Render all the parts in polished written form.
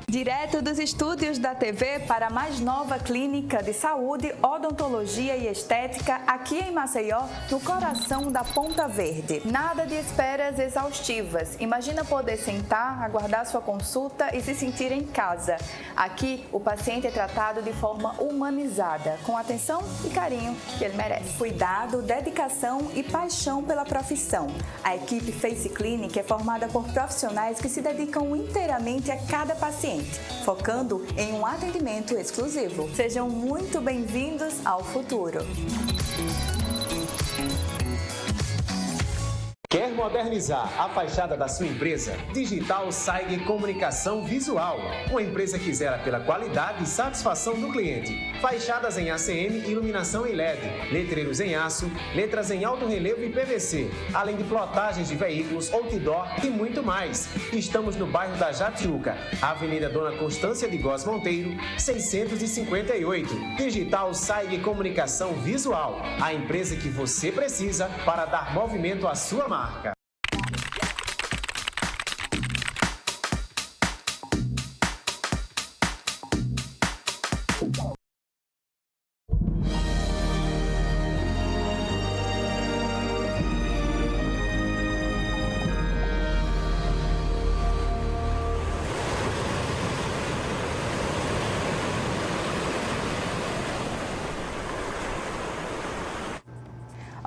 Direto dos estúdios da TV para a mais nova clínica de saúde, odontologia e estética aqui em Maceió, no coração da Ponta Verde. Nada de esperas exaustivas. Imagina poder sentar, aguardar sua consulta e se sentir em casa. Aqui, o paciente é tratado de forma humanizada, com atenção e carinho que ele merece. Cuidado, dedicação e paixão pela profissão. A equipe Face Clinic é formada por profissionais que se dedicam inteiramente a cada paciente, focando em um atendimento exclusivo. Sejam muito bem-vindos ao futuro. Quer modernizar a fachada da sua empresa? Digital Saig Comunicação Visual. Uma empresa que zela pela qualidade e satisfação do cliente. Fachadas em ACM, iluminação em LED, letreiros em aço, letras em alto relevo e PVC, além de plotagens de veículos, outdoor e muito mais. Estamos no bairro da Jatiuca, Avenida Dona Constância de Góes Monteiro, 658. Digital Saig Comunicação Visual. A empresa que você precisa para dar movimento à sua marca.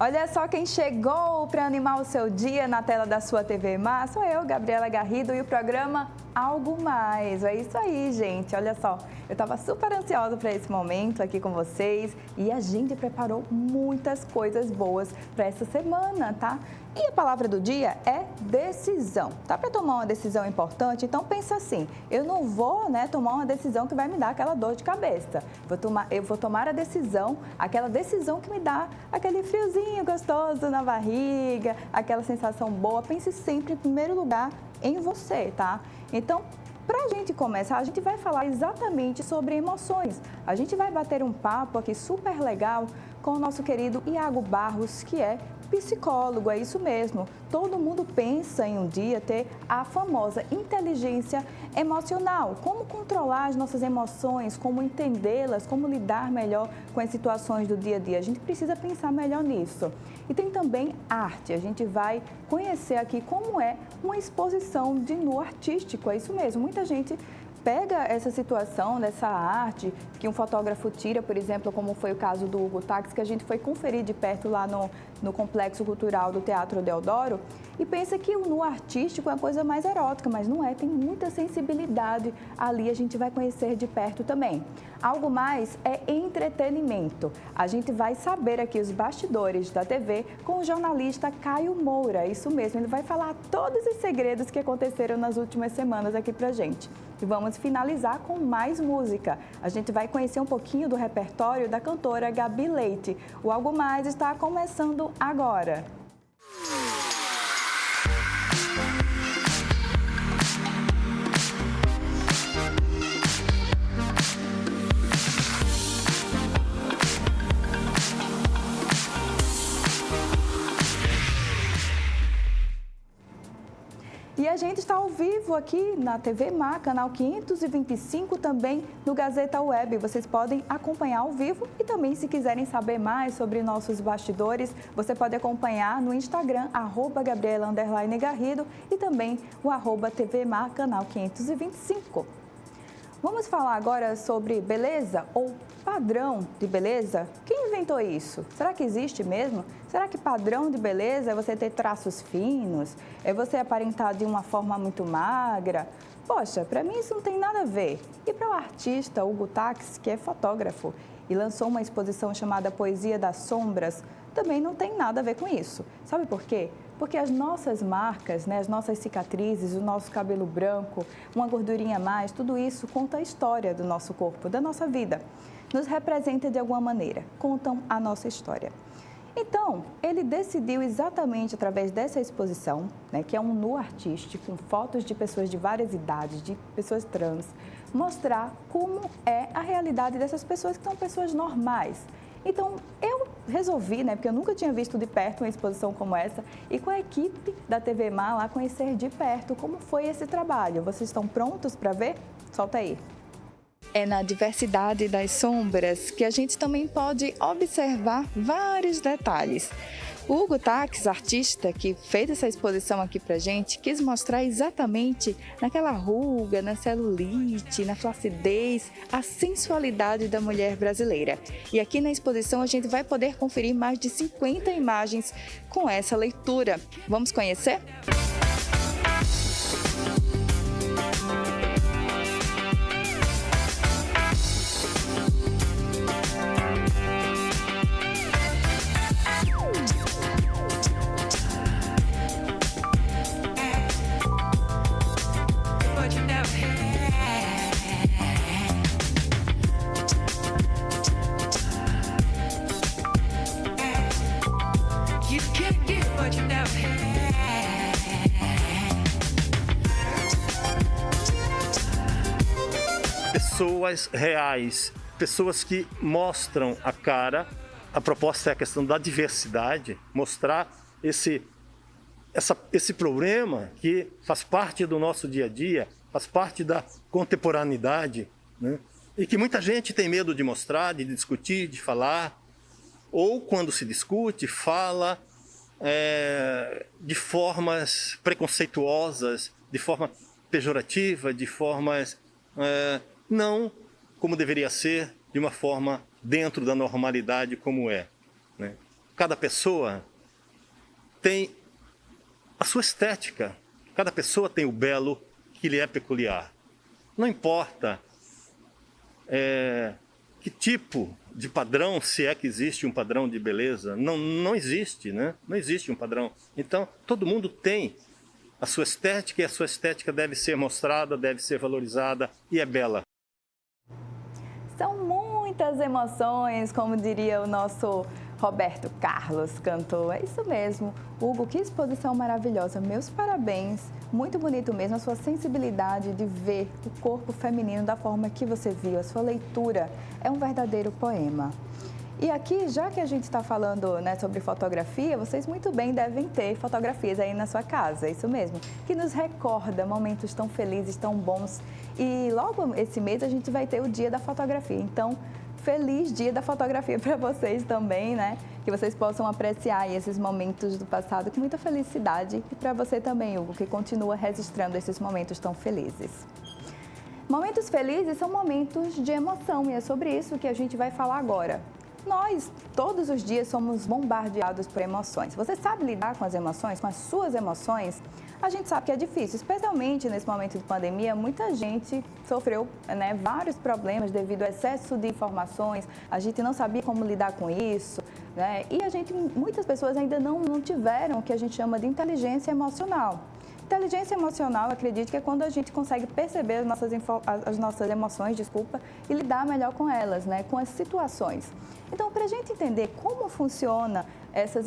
Olha só quem chegou para animar o seu dia na tela da sua TV Mar. Sou eu, Gabriela Garrido, e o programa Algo Mais. É isso aí, gente. Olha só, eu estava super ansiosa para esse momento aqui com vocês e a gente preparou muitas coisas boas para essa semana, tá? E a palavra do dia é decisão. Tá para tomar uma decisão importante? Então pensa assim, eu não vou, tomar uma decisão que vai me dar aquela dor de cabeça. Eu vou tomar a decisão, aquela decisão que me dá aquele friozinho gostoso na barriga, aquela sensação boa. Pense sempre, em primeiro lugar, em você, tá? Então, para a gente começar, a gente vai falar exatamente sobre emoções. A gente vai bater um papo aqui super legal com o nosso querido Iago Barros, que é psicólogo, é isso mesmo. Todo mundo pensa em um dia ter a famosa inteligência emocional. Como controlar as nossas emoções, como entendê-las, como lidar melhor com as situações do dia a dia. A gente precisa pensar melhor nisso. E tem também arte. A gente vai conhecer aqui como é uma exposição de nu artístico, é isso mesmo. Muita gente pega essa situação dessa arte que um fotógrafo tira, por exemplo, como foi o caso do Hugo Táxi, que a gente foi conferir de perto lá no Complexo Cultural do Teatro Deodoro, e pensa que o nu artístico é uma coisa mais erótica, mas não é, tem muita sensibilidade ali, a gente vai conhecer de perto também. Algo mais é entretenimento. A gente vai saber aqui os bastidores da TV com o jornalista Caio Moura, isso mesmo, ele vai falar todos os segredos que aconteceram nas últimas semanas aqui pra gente. E vamos finalizar com mais música. A gente vai conhecer um pouquinho do repertório da cantora Gabi Leite. O Algo Mais está começando agora. E a gente está ao vivo aqui na TV Mar, canal 525, também no Gazeta Web. Vocês podem acompanhar ao vivo e também, se quiserem saber mais sobre nossos bastidores, você pode acompanhar no Instagram, @Gabriela_Garrido, e também o @TV Mar, canal 525. Vamos falar agora sobre beleza ou padrão de beleza? Quem inventou isso? Será que existe mesmo? Será que padrão de beleza é você ter traços finos? É você aparentar de uma forma muito magra? Poxa, para mim isso não tem nada a ver. E para o artista Hugo Táxi, que é fotógrafo e lançou uma exposição chamada Poesia das Sombras, também não tem nada a ver com isso. Sabe por quê? Porque as nossas marcas, as nossas cicatrizes, o nosso cabelo branco, uma gordurinha a mais, tudo isso conta a história do nosso corpo, da nossa vida. Nos representa de alguma maneira, contam a nossa história. Então, ele decidiu exatamente através dessa exposição, que é um nu artístico, com fotos de pessoas de várias idades, de pessoas trans, mostrar como é a realidade dessas pessoas que são pessoas normais. Então, eu resolvi, né, porque eu nunca tinha visto de perto uma exposição como essa, e com a equipe da TV Mar lá conhecer de perto como foi esse trabalho. Vocês estão prontos para ver? Solta aí. É na diversidade das sombras que a gente também pode observar vários detalhes. O Hugo Taques, artista que fez essa exposição aqui pra gente, quis mostrar exatamente naquela ruga, na celulite, na flacidez, a sensualidade da mulher brasileira. E aqui na exposição a gente vai poder conferir mais de 50 imagens com essa leitura. Vamos conhecer? Pessoas reais, pessoas que mostram a cara. A proposta é a questão da diversidade, mostrar esse problema que faz parte do nosso dia a dia, faz parte da contemporaneidade, né? E que muita gente tem medo de mostrar, de discutir, de falar, ou quando se discute, fala de formas preconceituosas, de forma pejorativa, de formas não como deveria ser, de uma forma dentro da normalidade como é, né? Cada pessoa tem a sua estética, cada pessoa tem o belo que lhe é peculiar. Não importa que tipo de padrão, se é que existe um padrão de beleza, não existe, né? Não existe um padrão. Então, todo mundo tem a sua estética e a sua estética deve ser mostrada, deve ser valorizada e é bela. São muitas emoções, como diria o nosso Roberto Carlos, cantor. É isso mesmo. Hugo, que exposição maravilhosa. Meus parabéns. Muito bonito mesmo a sua sensibilidade de ver o corpo feminino da forma que você viu. A sua leitura é um verdadeiro poema. E aqui, já que a gente está falando, né, sobre fotografia, vocês muito bem devem ter fotografias aí na sua casa, é isso mesmo, que nos recorda momentos tão felizes, tão bons. E logo esse mês a gente vai ter o Dia da Fotografia, então feliz Dia da Fotografia para vocês também, né? Que vocês possam apreciar esses momentos do passado com muita felicidade e para você também, Hugo, que continua registrando esses momentos tão felizes. Momentos felizes são momentos de emoção e é sobre isso que a gente vai falar agora. Nós, todos os dias, somos bombardeados por emoções. Você sabe lidar com as emoções, com as suas emoções? A gente sabe que é difícil, especialmente nesse momento de pandemia. Muita gente sofreu, né, vários problemas devido ao excesso de informações. A gente não sabia como lidar com isso, né? E muitas pessoas ainda não tiveram o que a gente chama de inteligência emocional. Inteligência emocional, acredito que é quando a gente consegue perceber as nossas emoções, e lidar melhor com elas, né, com as situações. Então, para a gente entender como funciona essas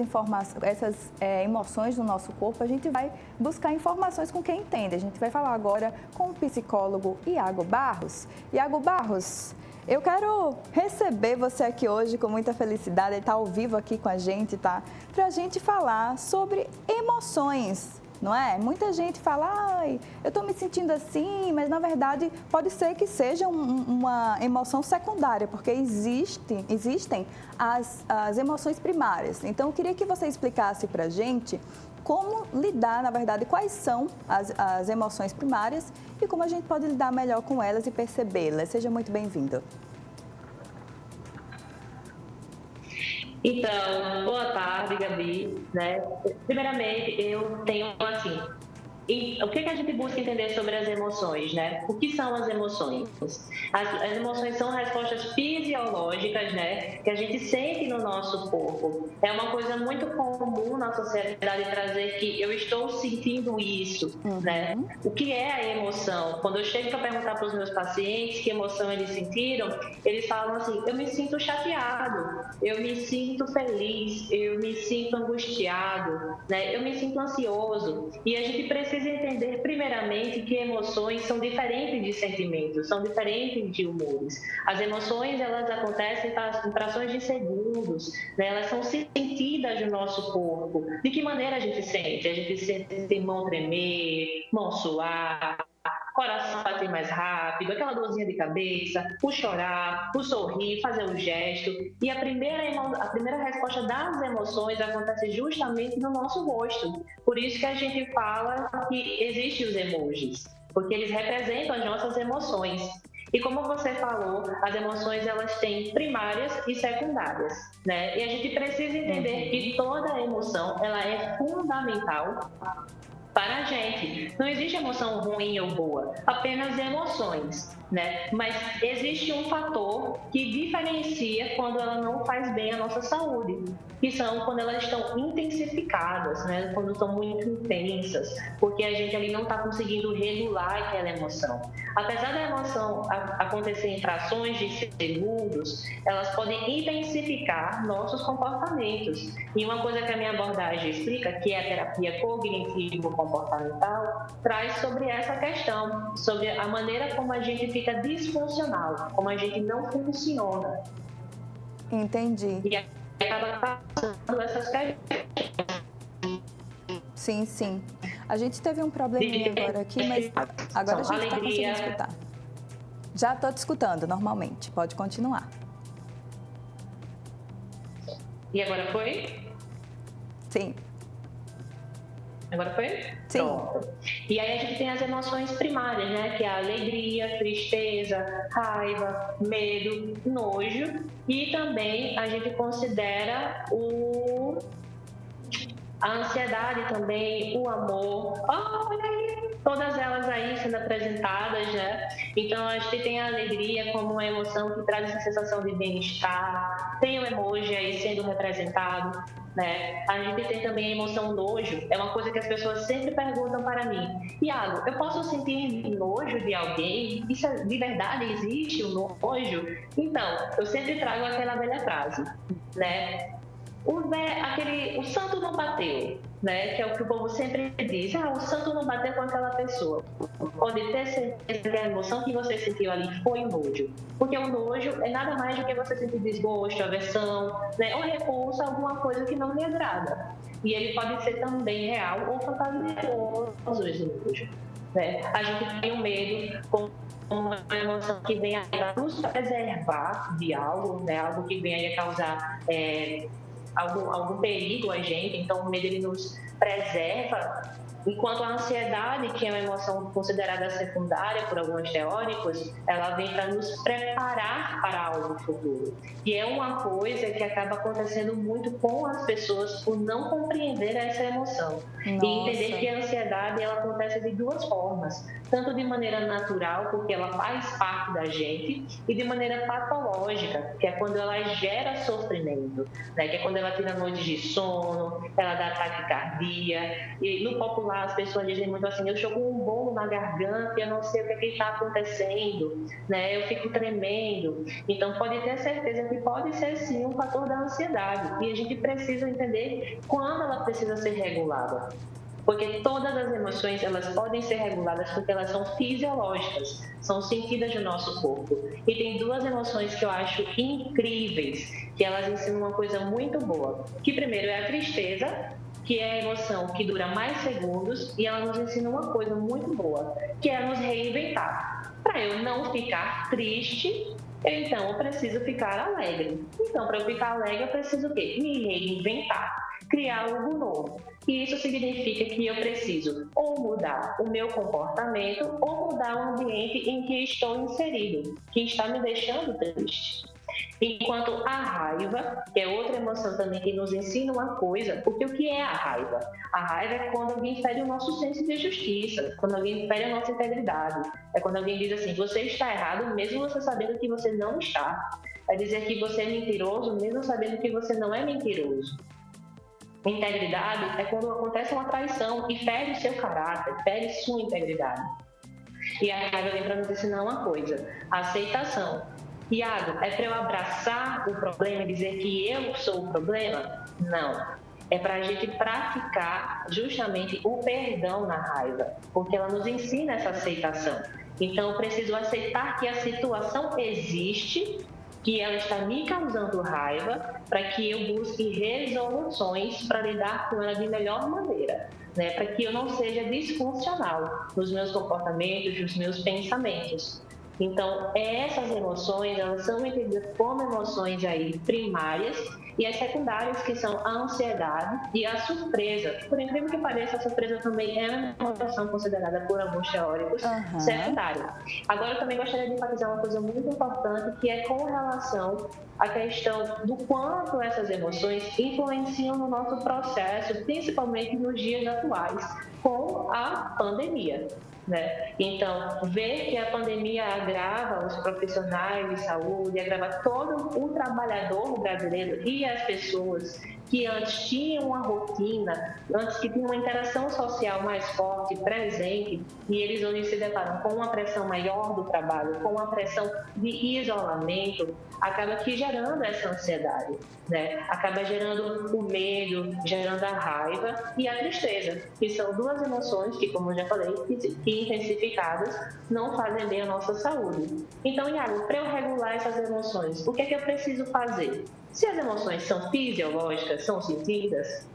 emoções no nosso corpo, a gente vai buscar informações com quem entende. A gente vai falar agora com o psicólogo Iago Barros. Iago Barros, eu quero receber você aqui hoje com muita felicidade, ele está ao vivo aqui com a gente, tá? Para a gente falar sobre emoções. Não é? Muita gente fala, ai, eu estou me sentindo assim, mas na verdade pode ser que seja uma emoção secundária, porque existem as emoções primárias. Então, eu queria que você explicasse para a gente como lidar, na verdade, quais são as emoções primárias e como a gente pode lidar melhor com elas e percebê-las. Seja muito bem-vindo. Então, boa tarde, Gabi, né? Primeiramente, eu tenho, assim, o que a gente busca entender sobre as emoções, né? O que são as emoções? As emoções são respostas fisiológicas, né? Que a gente sente no nosso corpo. É uma coisa muito comum na sociedade trazer que eu estou sentindo isso, né? O que é a emoção? Quando eu chego para perguntar para os meus pacientes que emoção eles sentiram, eles falam assim, eu me sinto chateado, eu me sinto feliz, eu me sinto angustiado, né? Eu me sinto ansioso. E a gente precisa precisa entender, primeiramente, que emoções são diferentes de sentimentos, são diferentes de humores. As emoções, elas acontecem em frações de segundos, né? Elas são sentidas no nosso corpo. De que maneira a gente sente? A gente sente mão tremer, mão suar, coração bater mais rápido, aquela dorzinha de cabeça, o chorar, o sorrir, fazer um gesto. E a primeira resposta das emoções acontece justamente no nosso rosto. Por isso que a gente fala que existem os emojis, porque eles representam as nossas emoções. E como você falou, as emoções elas têm primárias e secundárias, né? E a gente precisa entender que toda emoção ela é fundamental para a gente. Não existe emoção ruim ou boa, apenas emoções, né? Mas existe um fator que diferencia quando ela não faz bem à nossa saúde, que são quando elas estão intensificadas, né? Quando estão muito intensas, porque a gente ali não está conseguindo regular aquela emoção. Apesar da emoção acontecer em frações de segundos, elas podem intensificar nossos comportamentos. E uma coisa que a minha abordagem explica, que é a terapia cognitivo-comportamental, traz sobre essa questão, sobre a maneira como a gente fica disfuncional, como a gente não funciona. Entendi. E acaba passando essas questões. Sim, sim. A gente teve um probleminha agora aqui, mas agora a gente está conseguindo escutar. Já estou te escutando normalmente, pode continuar. E agora foi? Sim. Agora foi? Sim. Pronto. E aí a gente tem as emoções primárias, né? Que é a alegria, tristeza, raiva, medo, nojo. E também a gente considera a ansiedade também, o amor. Olha aí, todas elas aí sendo apresentadas, né? Então a gente tem a alegria como uma emoção que traz essa sensação de bem-estar. Tem o emoji aí sendo representado, né? A gente tem também a emoção nojo. É uma coisa que as pessoas sempre perguntam para mim: Iago, eu posso sentir nojo de alguém? Isso de verdade existe o nojo? Então, eu sempre trago aquela velha frase, né? O santo não bateu, né? Que é o que o povo sempre diz. O santo não bateu com aquela pessoa. Pode ter certeza que a emoção que você sentiu ali foi nojo. Porque o nojo é nada mais do que você sentir desgosto, aversão, né? Ou repulsa, alguma coisa que não lhe agrada. E ele pode ser também real ou fantasioso, esse nojo, né? A gente tem o medo com uma emoção que vem a nos preservar de algo, né? Algo que vem a causar algum perigo a gente. Então o medo ele nos preserva, enquanto a ansiedade, que é uma emoção considerada secundária por alguns teóricos, ela vem para nos preparar para algo futuro. E é uma coisa que acaba acontecendo muito com as pessoas por não compreender essa emoção. Nossa. E entender que a ansiedade ela acontece de duas formas, tanto de maneira natural, porque ela faz parte da gente, e de maneira patológica, que é quando ela gera sofrimento, né? Que é quando ela tira noites de sono, ela dá taquicardia. E no popular as pessoas dizem muito assim: eu estou com um bolo na garganta e eu não sei o que está acontecendo, né? Eu fico tremendo. Então pode ter certeza que pode ser sim um fator da ansiedade, e a gente precisa entender quando ela precisa ser regulada. Porque todas as emoções, elas podem ser reguladas porque elas são fisiológicas, são sentidas no nosso corpo. E tem duas emoções que eu acho incríveis, que elas ensinam uma coisa muito boa. Que primeiro é a tristeza, que é a emoção que dura mais segundos, e ela nos ensina uma coisa muito boa, que é nos reinventar. Para eu não ficar triste, então eu preciso ficar alegre. Então, para eu ficar alegre, eu preciso o quê? Me reinventar, criar algo novo. E isso significa que eu preciso ou mudar o meu comportamento ou mudar o ambiente em que estou inserido, que está me deixando triste. Enquanto a raiva, que é outra emoção também que nos ensina uma coisa, porque o que é a raiva? A raiva é quando alguém fere o nosso senso de justiça, quando alguém fere a nossa integridade. É quando alguém diz assim: você está errado mesmo você sabendo que você não está. É dizer que você é mentiroso mesmo sabendo que você não é mentiroso. Integridade é quando acontece uma traição e fere o seu caráter, fere sua integridade. E a raiva vem para nos ensinar uma coisa: a aceitação. Iago, é para eu abraçar o problema e dizer que eu sou o problema? Não. é para a gente praticar justamente o perdão na raiva, porque ela nos ensina essa aceitação. Então, eu preciso aceitar que a situação existe, que ela está me causando raiva, para que eu busque resoluções para lidar com ela de melhor maneira, né? Para que eu não seja disfuncional nos meus comportamentos, nos meus pensamentos. Então, essas emoções, elas são entendidas como emoções aí primárias, e as secundárias, que são a ansiedade e a surpresa. Por incrível que pareça, a surpresa também é uma emoção considerada por alguns teóricos secundária. Agora, eu também gostaria de enfatizar uma coisa muito importante, que é com relação à questão do quanto essas emoções influenciam no nosso processo, principalmente nos dias atuais, com a pandemia. Né? Então, ver que a pandemia agrava os profissionais de saúde, agrava todo o trabalhador brasileiro e as pessoas que antes tinham uma rotina, antes que tinham uma interação social mais forte, presente, e eles hoje se deparam com uma pressão maior do trabalho, com uma pressão de isolamento, acaba que gerando essa ansiedade, né? Acaba gerando o medo, gerando a raiva e a tristeza, que são duas emoções que, como eu já falei, que intensificadas não fazem bem à nossa saúde. Então, Iago, para eu regular essas emoções, o que é que eu preciso fazer? Se as emoções são fisiológicas, são sentidas,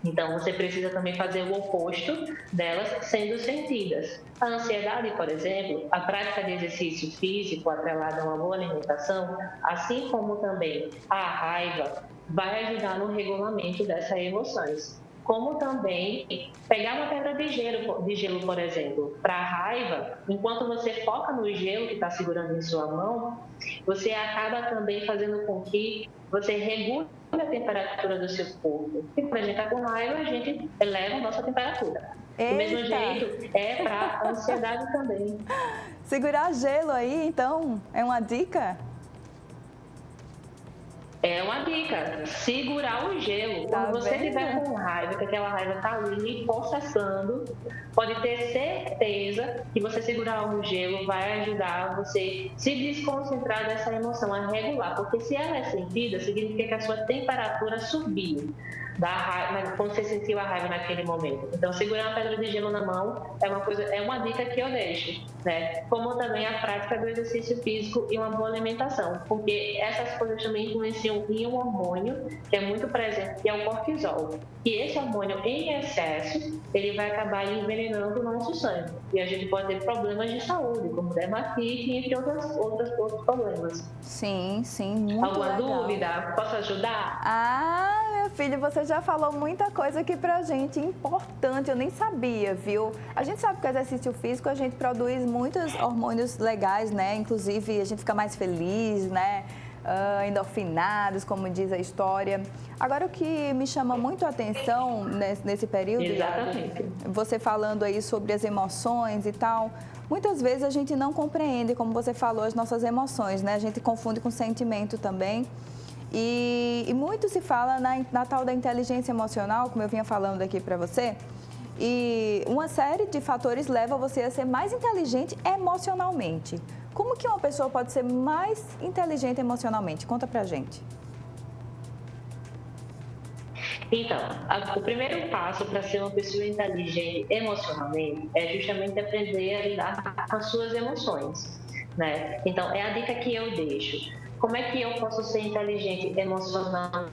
então você precisa também fazer o oposto delas sendo sentidas. A ansiedade, por exemplo, a prática de exercício físico atrelada a uma boa alimentação, assim como também a raiva, vai ajudar no regulamento dessas emoções. Como também pegar uma pedra de gelo, por exemplo, para a raiva, enquanto você foca no gelo que está segurando em sua mão, você acaba também fazendo com que você regule a temperatura do seu corpo. E quando a gente está com raiva, a gente eleva a nossa temperatura. Eita. Do mesmo jeito, é para a ansiedade também. Segurar gelo aí, então, é uma dica? É uma dica, segurar o gelo. Quando você estiver com raiva, que aquela raiva está ali processando, pode ter certeza que você segurar o gelo vai ajudar você a se desconcentrar dessa emoção, a regular. Porque se ela é sentida, significa que a sua temperatura subiu da raiva, quando você sentiu a raiva naquele momento. Então, segurar uma pedra de gelo na mão é uma dica que eu deixo, né? Como também a prática do exercício físico e uma boa alimentação, porque essas coisas também influenciam em um hormônio que é muito presente, que é o cortisol. E esse hormônio em excesso, ele vai acabar envenenando o nosso sangue. E a gente pode ter problemas de saúde, como dermatite, entre outros problemas. Sim, muito Alguma legal. dúvida? Posso ajudar? Meu filho, você já falou muita coisa aqui pra gente, importante, eu nem sabia, viu? A gente sabe que o exercício físico, a gente produz muitos hormônios legais, né? Inclusive, a gente fica mais feliz, né? Endorfinados, como diz a história. Agora, o que me chama muito a atenção nesse período, Exatamente. você falando aí sobre as emoções e tal, muitas vezes a gente não compreende, como você falou, as nossas emoções, né? A gente confunde com sentimento também. E muito se fala na tal da inteligência emocional, como eu vinha falando aqui para você, e uma série de fatores leva você a ser mais inteligente emocionalmente. Como que uma pessoa pode ser mais inteligente emocionalmente? Conta pra gente. Então, o primeiro passo para ser uma pessoa inteligente emocionalmente é justamente aprender a lidar com as suas emoções, né? Então, é a dica que eu deixo. Como é que eu posso ser inteligente emocionalmente?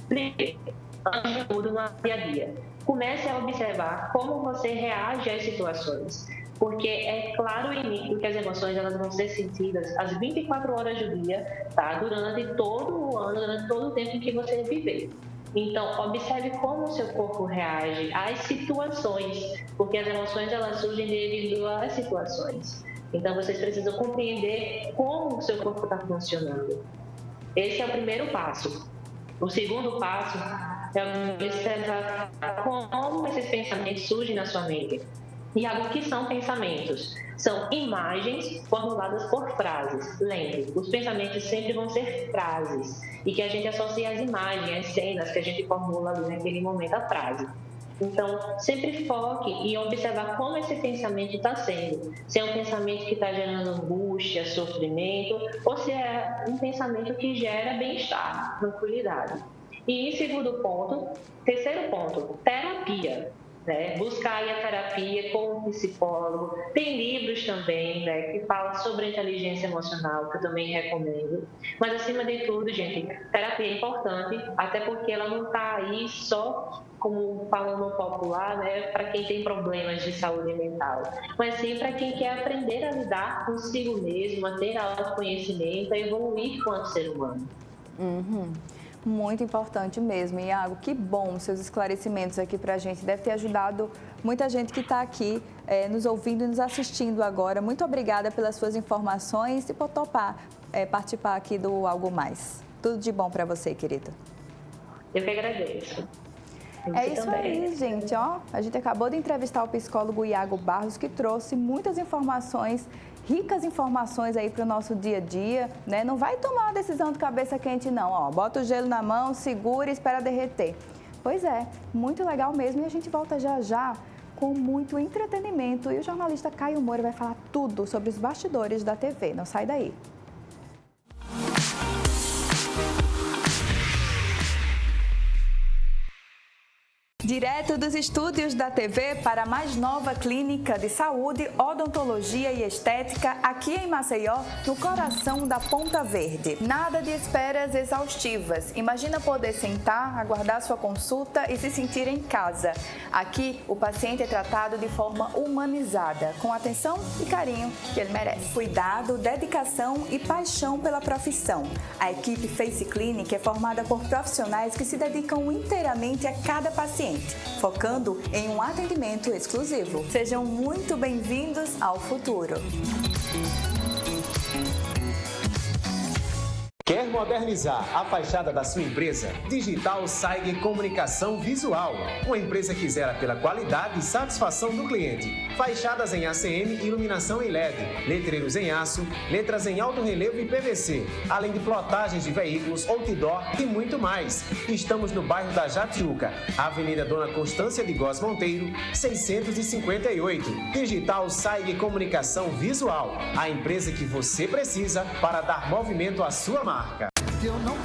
Primeiro, antes de tudo, no dia a dia. Comece a observar como você reage às situações. Porque é claro e nítido que as emoções elas vão ser sentidas às 24 horas do dia, tá? Durante todo o ano, durante todo o tempo em que você viver. Então, observe como o seu corpo reage às situações, porque as emoções elas surgem devido às situações. Então, vocês precisam compreender como o seu corpo está funcionando. Esse é o primeiro passo. O segundo passo é observar como esses pensamentos surgem na sua mente. E o que são pensamentos? São imagens formuladas por frases. Lembre, os pensamentos sempre vão ser frases. E que a gente associa às imagens, às cenas que a gente formula ali naquele momento a frase. Então, sempre foque em observar como esse pensamento está sendo. Se é um pensamento que está gerando angústia, sofrimento, ou se é um pensamento que gera bem-estar, tranquilidade. E em terceiro ponto, terapia. Né? Buscar aí a terapia com um psicólogo. Tem livros também, né, que falam sobre inteligência emocional, que eu também recomendo. Mas, acima de tudo, gente, terapia é importante, até porque ela não está aí só, como falando popular, né, para quem tem problemas de saúde mental, mas sim para quem quer aprender a lidar consigo mesmo, a ter autoconhecimento, a evoluir enquanto ser humano. Muito importante mesmo. Iago, que bom seus esclarecimentos aqui para a gente. Deve ter ajudado muita gente que está aqui nos ouvindo e nos assistindo agora. Muito obrigada pelas suas informações e por topar participar aqui do Algo Mais. Tudo de bom para você, querida. Eu que agradeço. É isso aí, gente. Ó, a gente acabou de entrevistar o psicólogo Iago Barros, que trouxe muitas informações, ricas informações aí para o nosso dia a dia, né? Não vai tomar uma decisão de cabeça quente, não. Ó, bota o gelo na mão, segura e espera derreter. Pois é, muito legal mesmo. E a gente volta já já com muito entretenimento. E o jornalista Caio Moura vai falar tudo sobre os bastidores da TV. Não sai daí. Direto dos estúdios da TV para a mais nova clínica de saúde, odontologia e estética aqui em Maceió, no coração da Ponta Verde. Nada de esperas exaustivas. Imagina poder sentar, aguardar sua consulta e se sentir em casa. Aqui, o paciente é tratado de forma humanizada, com atenção e carinho que ele merece. Cuidado, dedicação e paixão pela profissão. A equipe Face Clinic é formada por profissionais que se dedicam inteiramente a cada paciente, focando em um atendimento exclusivo. Sejam muito bem-vindos ao futuro. Quer modernizar a fachada da sua empresa? Digital Saig Comunicação Visual. Uma empresa que zela pela qualidade e satisfação do cliente. Fachadas em ACM, iluminação em LED, letreiros em aço, letras em alto relevo e PVC, além de plotagens de veículos, outdoor e muito mais. Estamos no bairro da Jatiuca, Avenida Dona Constância de Góes Monteiro, 658. Digital Saig Comunicação Visual. A empresa que você precisa para dar movimento à sua marca. Eu não